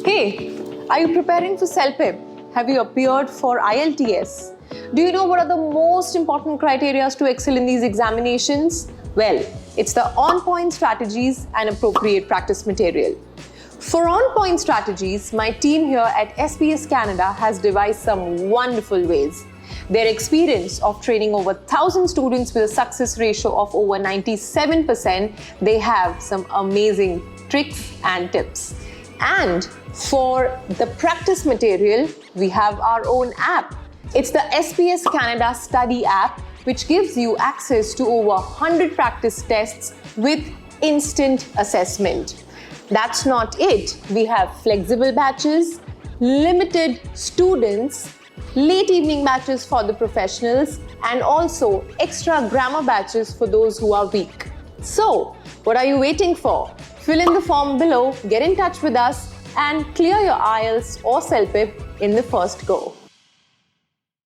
Hey, are you preparing for CELPIP? Have you appeared for Ielts? Do you know what are the most important criteria to excel in these examinations? Well, it's the on-point strategies and appropriate practice material. For on-point strategies, my team here at SBS Canada has devised some wonderful ways. Their experience of training over 1,000 students with a success ratio of over 97%, they have some amazing tricks and tips. And for the practice material, we have our own app. It's the SBS Canada Study app, which gives you access to over 100 practice tests with instant assessment. That's not it. We have flexible batches, limited students, late evening batches for the professionals, and also extra grammar batches for those who are weak. So, what are you waiting for? Fill in the form below, get in touch with us, and clear your Ielts or CELPIP in the first go.